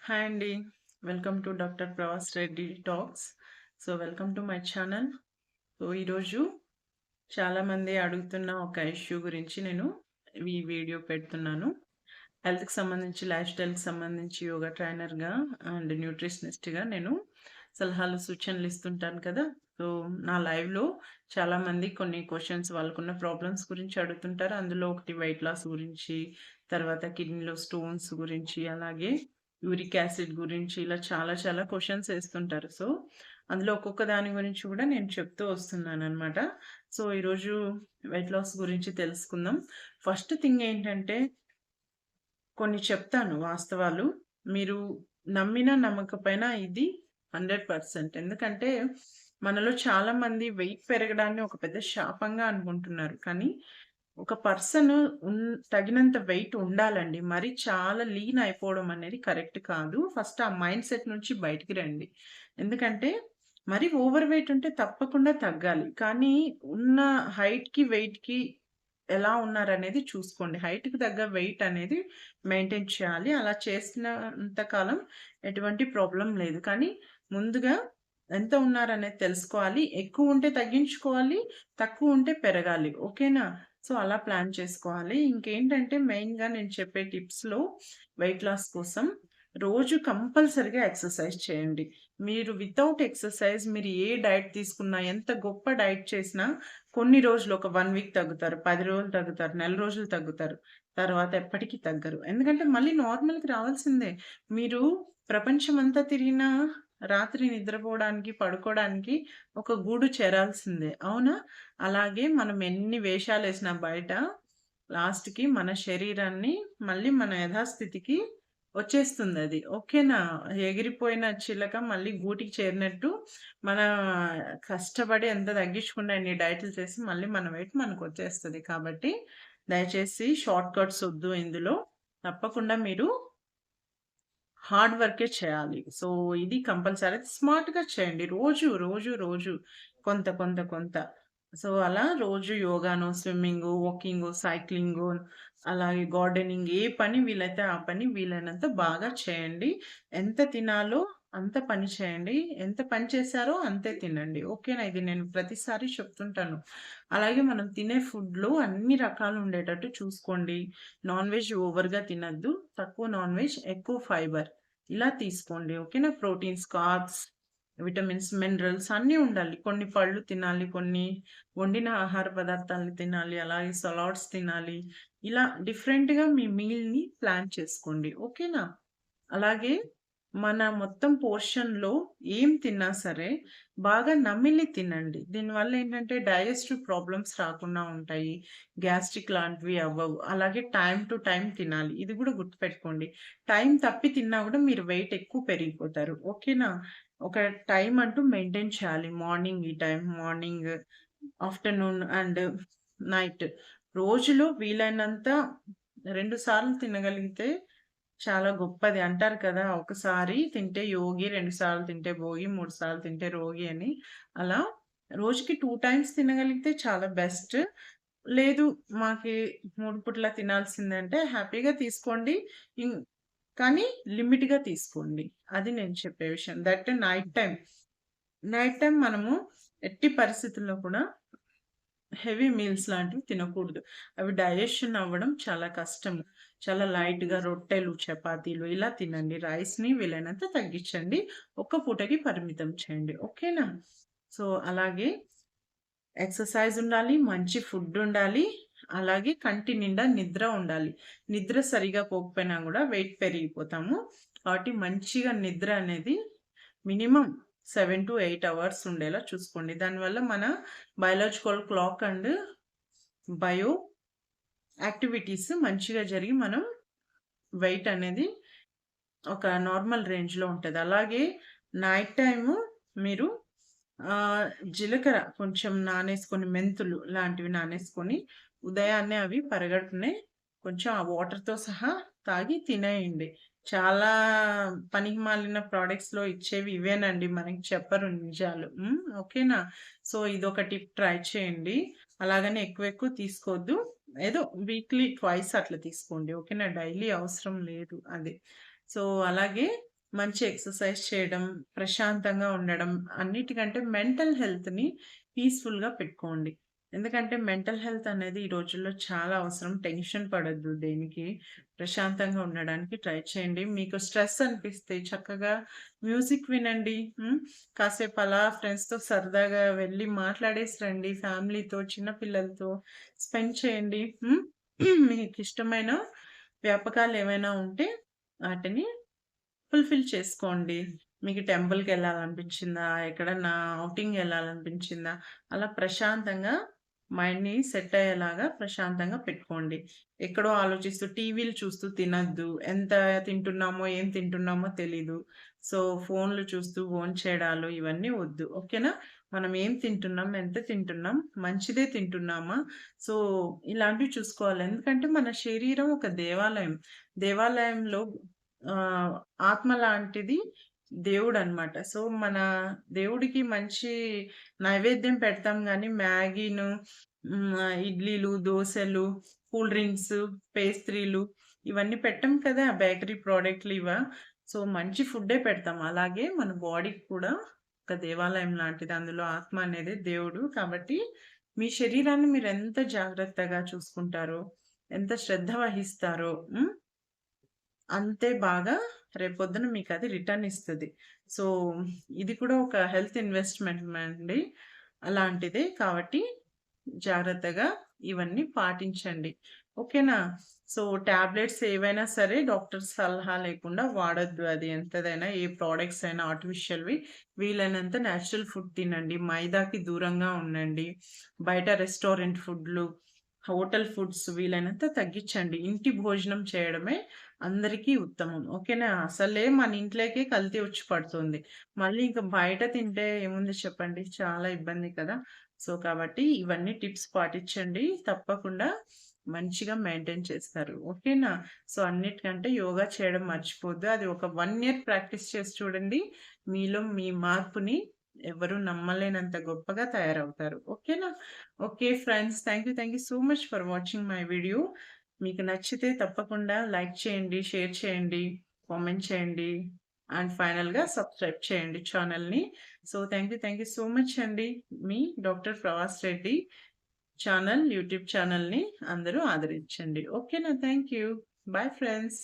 Hi అండి. Welcome to doctor Pravas Reddy talks. Welcome to my channel. ఈరోజు చాలామంది అడుగుతున్న ఒక ఇష్యూ గురించి నేను ఈ వీడియో పెడుతున్నాను. హెల్త్‌కి సంబంధించి, లైఫ్ స్టైల్‌కి సంబంధించి యోగా ట్రైనర్‌గా అండ్ న్యూట్రిషనిస్ట్‌గా నేను సలహాలు, సూచనలు ఇస్తుంటాను కదా! సో, నా లైవ్‌లో చాలామంది కొన్ని క్వెషన్స్ వాళ్ళకున్న ప్రాబ్లమ్స్ గురించి అడుగుతుంటారు. అందులో ఒకటి వెయిట్ లాస్ గురించి, తర్వాత కిడ్నీలో స్టోన్స్ గురించి, అలాగే యూరిక్ యాసిడ్ గురించి ఇలా చాలా చాలా క్వెషన్స్ ఏస్తుంటారు. అందులో ఒక్కొక్క దాని గురించి కూడా నేను చెప్తూ వస్తున్నాననమాట. ఈరోజు వెయిట్ లాస్ గురించి తెలుసుకుందాం. ఫస్ట్ థింగ్ ఏంటంటే కొన్ని చెప్తాను వాస్తవాలు. మీరు నమ్మినా నమ్మకపోయినా ఇది 100%. ఎందుకంటే మనలో చాలామంది వెయిట్ పెరగడాన్ని ఒక పెద్ద శాపంగా అనుకుంటున్నారు. కానీ ఒక పర్సన్ ఉన్ తగినంత వెయిట్ ఉండాలండి. మరి చాలా లీన్ అయిపోవడం అనేది కరెక్ట్ కాదు. ఫస్ట్ ఆ మైండ్‌సెట్ నుంచి బయటికి రండి. ఎందుకంటే మరి ఓవర్ వెయిట్ ఉంటే తప్పకుండా తగ్గాలి. కానీ ఉన్న హైట్‌కి, వెయిట్‌కి ఎలా ఉన్నారనేది చూసుకోండి. హైట్‌కి తగ్గ వెయిట్ అనేది మెయింటైన్ చేయాలి. అలా చేసినంత కాలం ఎటువంటి ప్రాబ్లమ్ లేదు. కానీ ముందుగా ఎంత ఉన్నారనేది తెలుసుకోవాలి. ఎక్కువుంటే తగ్గించుకోవాలి. తక్కువుంటే పెరగాలి. ఓకేనా? అలా ప్లాన్ చేసుకోవాలి. ఇంకేంటంటే మెయిన్‌గా నేను చెప్పే టిప్స్‌లో వెయిట్ లాస్ కోసం రోజు కంపల్సరీగా ఎక్సర్సైజ్ చేయండి. మీరు వితౌట్ ఎక్సర్సైజ్ మీరు ఏ డైట్ తీసుకున్నా, ఎంత గొప్ప డైట్ చేసినా కొన్ని రోజులు ఒక 1 వీక్ తగ్గుతారు. 10 రోజులు తగ్గుతారు. నెల రోజులు తగ్గుతారు. తర్వాత ఎప్పటికి తగ్గరు. ఎందుకంటే మళ్ళీ నార్మల్‌కి రావాల్సిందే. మీరు ప్రపంచమంతా తిరిగినా రాత్రి నిద్రపోవడానికి, పడుకోవడానికి ఒక గూడు చేరాల్సిందే. అవునా? అలాగే మనం ఎన్ని వేషాలేసినా బయట లాస్ట్‌కి మన శరీరాన్ని మళ్ళీ మన యథాస్థితికి వచ్చేస్తుందది. ఓకేనా? ఎగిరిపోయిన చిలక మళ్ళీ గూటికి చేరినట్టు మన కష్టపడి ఎంత తగ్గించుకున్న ఎన్ని డైట్‌లు చేసి మళ్ళీ మన వెయిట్ మనకొచ్చేస్తది. కాబట్టి దయచేసి షార్ట్ కట్స్ ఒద్దు ఇందులో. తప్పకుండా మీరు హార్డ్ వర్కే చేయాలి. ఇది కంపల్సరీ. స్మార్ట్‌గా చేయండి. రోజు కొంత, కొంత, కొంత. అలా రోజు యోగానో, స్విమ్మింగు, వాకింగు, సైక్లింగు, అలాగే గార్డెనింగ్ ఏ పని వీలైతే ఆ పని వీలైనంత బాగా చేయండి. ఎంత తినాలో అంత పని చేయండి. ఎంత పని చేశారో అంతే తినండి. ఓకేనా? ఇది నేను ప్రతిసారి చెప్తుంటాను. అలాగే మనం తినే ఫుడ్‌లో అన్ని రకాలు ఉండేటట్టు చూసుకోండి. నాన్ వెజ్ ఓవర్‌గా తినొద్దు. తక్కువ నాన్ వెజ్, ఎక్కువ ఫైబర్. ఇలా తీసుకోండి. ఓకేనా? ప్రోటీన్స్, కార్బ్స్, విటమిన్స్, మినరల్స్ అన్నీ ఉండాలి. కొన్ని పళ్ళు తినాలి. కొన్ని వండిన ఆహార పదార్థాలను తినాలి. అలాగే సలాడ్స్ తినాలి. ఇలా డిఫరెంట్‌గా మీ మీల్‌ని ప్లాన్ చేసుకోండి. ఓకేనా? అలాగే మన మొత్తం పోర్షన్‌లో ఏం తిన్నా సరే బాగా నమిలి తినండి. దీనివల్ల ఏంటంటే డైజెస్టివ్ ప్రాబ్లమ్స్ రాకుండా ఉంటాయి. గ్యాస్ట్రిక్ లాంటివి అవ్వవు. అలాగే టైమ్ టు టైమ్ తినాలి. ఇది గూడా గుర్తుపెట్టుకోండి. టైం తప్పి తిన్నా గూడా మీరు వెయిట్ ఎక్కువ పెరిగిపోతారు. ఓకేనా? ఒక టైమ్ అంటూ మెయింటైన్ చేయాలి. మార్నింగ్ ఈ time, morning, afternoon and night. రోజులో వీలైనంత 2 సార్లు తినగలిగితే చాలా గొప్పది. అంటారు కదా! ఒకసారి తింటే యోగి, 2 సార్లు తింటే భోగి, 3 సార్లు తింటే రోగి అని. అలా రోజుకి 2 టైమ్స్ తినగలిగితే చాలా బెస్ట్. లేదు మాకి 3 పూటలా తినాల్సిందే అంటే హ్యాపీగా తీసుకోండి. ఇం కానీ లిమిట్‌గా తీసుకోండి. అది నేను చెప్పే విషయం. That night time. Night time మనము ఎట్టి పరిస్థితుల్లో కూడా హెవీ మీల్స్ లాంటివి తినకూడదు. అవి డైజెషన్ అవ్వడం చాలా కష్టము. చాలా లైట్‌గా రొట్టెలు, చపాతీలు ఇలా తినండి. రైస్‌ని వీలైనంత తగ్గించండి. ఒక్క పూటకి పరిమితం చేయండి. ఓకేనా? అలాగే ఎక్సర్‌సైజ్ ఉండాలి, మంచి ఫుడ్ ఉండాలి, అలాగే కంటి నిండా నిద్ర ఉండాలి. నిద్ర సరిగ్గా పోకపోయినా గూడా వెయిట్ పెరిగిపోతాము. కాబట్టి మంచిగా నిద్ర అనేది మినిమమ్ 7-8 అవర్స్ ఉండేలా చూసుకోండి. దానివల్ల మన biological clock and bio activities మంచిగా జరిగి మనం వెయిట్ అనేది ఒక నార్మల్ రేంజ్‌లో ఉంటది. అలాగే నైట్ టైము మీరు ఆహ్, జీలకర్ర కొంచెం నానేసుకొని, మెంతులు లాంటివి నానేసుకొని, ఉదయాన్నే అవి పరగడుపునే కొంచెం ఆ వాటర్‌తో సహా తాగి తినేయండి. చాలా పనికిమాలిన ప్రొడక్ట్స్‌లో ఇచ్చేవి ఇవేనండి. మనకి చెప్పరు నిజాలు. ఓకేనా? ఇదొక టిప్ ట్రై చేయండి. అలాగని ఎక్కువ ఎక్కువ తీసుకోవద్దు. ఏదో వీక్లీ ట్వైస్ అట్లా తీసుకోండి. ఓకేనా? డైలీ అవసరం లేదు అది. అలాగే మంచి ఎక్సర్సైజ్ చేయడం, ప్రశాంతంగా ఉండడం, అన్నిటికంటే మెంటల్ హెల్త్‌ని పీస్‌ఫుల్‌గా పెట్టుకోండి. ఎందుకంటే మెంటల్ హెల్త్ అనేది ఈ రోజుల్లో చాలా అవసరం. టెన్షన్ పడొద్దు దేనికి. ప్రశాంతంగా ఉండడానికి ట్రై చేయండి. మీకు స్ట్రెస్ అనిపిస్తే చక్కగా మ్యూజిక్ వినండి. కాసేపు అలా ఫ్రెండ్స్‌తో సరదాగా వెళ్లి మాట్లాడేసి రండి. ఫ్యామిలీతో, చిన్న పిల్లలతో స్పెండ్ చేయండి. మీకిష్టమైన వ్యాపకాలేమైనా ఉంటే వాటిని ఫుల్‌ఫిల్ చేసుకోండి. మీకు టెంపుల్‌కెళ్ళాలనిపించిందా? ఎక్కడన్నా ఔటింగ్ ఎళ్ళాలనిపించిందా? అలా ప్రశాంతంగా మైండ్‌ని సెట్ అయ్యేలాగా ప్రశాంతంగా పెట్టుకోండి. ఎక్కడో ఆలోచిస్తూ టీవీలు చూస్తూ తినొద్దు. ఎంత తింటున్నామో, ఏం తింటున్నామో తెలీదు. సో, ఫోన్‌లు చూస్తూ భోంచేయడాలు ఇవన్నీ వద్దు. ఓకేనా? మనం ఏం తింటున్నాం? ఎంత తింటున్నాం? మంచిదే తింటున్నామా? సో, ఇలాంటివి చూసుకోవాలి. ఎందుకంటే మన శరీరం ఒక దేవాలయం. దేవాలయంలో ఆహ్, ఆత్మ లాంటిది దేవుడనమాట. సో, మన దేవుడికి మంచి నైవేద్యం పెడతాం గానీ, మ్యాగీను, ఇడ్లీలు, దోసలు, కూల్ డ్రింక్స్, పేస్ట్రీలు ఇవన్నీ పెట్టం కదా! బేకరీ ప్రొడక్ట్‌లు ఇవా. సో, మంచి ఫుడ్డే పెడతాం. అలాగే మన బాడీకి కూడా ఒక దేవాలయం లాంటిది. అందులో ఆత్మ అనేది దేవుడు. కాబట్టి మీ శరీరాన్ని మీరెంత జాగ్రత్తగా చూసుకుంటారో, ఎంత శ్రద్ధ వహిస్తారో అంతే బాగా రేపొద్దున మీకది రిటర్న్ ఇస్తది. సో, ఇది కూడా ఒక హెల్త్ ఇన్వెస్ట్‌మెంట్ అండి. అలాంటిదే కాబట్టి జాగ్రత్తగా ఇవన్నీ పాటించండి. ఓకేనా? సో, టాబ్లెట్స్ ఏవైనా సరే డాక్టర్ సలహా లేకుండా వాడొద్దు. అది ఎంతదైనా ఏ ప్రొడక్ట్స్ అయినా ఆర్టిఫిషియల్‌వి వీలైనంత నేచురల్ ఫుడ్ తినండి. మైదాకి దూరంగా ఉండండి. బయట రెస్టారెంట్ ఫుడ్‌లు, హోటల్ ఫుడ్స్ వీలైనంత తగ్గించండి. ఇంటి భోజనం చేయడమే అందరికీ ఉత్తమం. ఓకేనా? అసలే మన ఇంట్లోకే కల్తీ వచ్చి పడుతుంది. మళ్ళీ ఇంక బయట తింటే ఏముంది చెప్పండి? చాలా ఇబ్బంది కదా! సో, కాబట్టి ఇవన్నీ టిప్స్ పాటించండి. తప్పకుండా మంచిగా మెయింటైన్ చేస్తారు. ఓకేనా? సో, అన్నిటికంటే యోగా చేయడం మర్చిపోద్దు. అది ఒక 1 ఇయర్ ప్రాక్టీస్ చేసి చూడండి. మీలో మీ మార్పుని ఎవరు నమ్మలేనంత గొప్పగా తయారవుతారు. ఓకేనా? Okay friends. Thank you so much for watching my video. మీకు నచ్చితే తప్పకుండా లైక్ చేయండి, షేర్ చేయండి, కామెంట్ చేయండి. అండ్ ఫైనల్‌గా సబ్స్క్రైబ్ చేయండి ఛానెల్‌ని. So, thank you so much అండి. మీ డాక్టర్ ప్రవాస్ రెడ్డి యూట్యూబ్ ఛానెల్‌ని అందరూ ఆదరించండి. ఓకేనా? Thank you. Bye friends.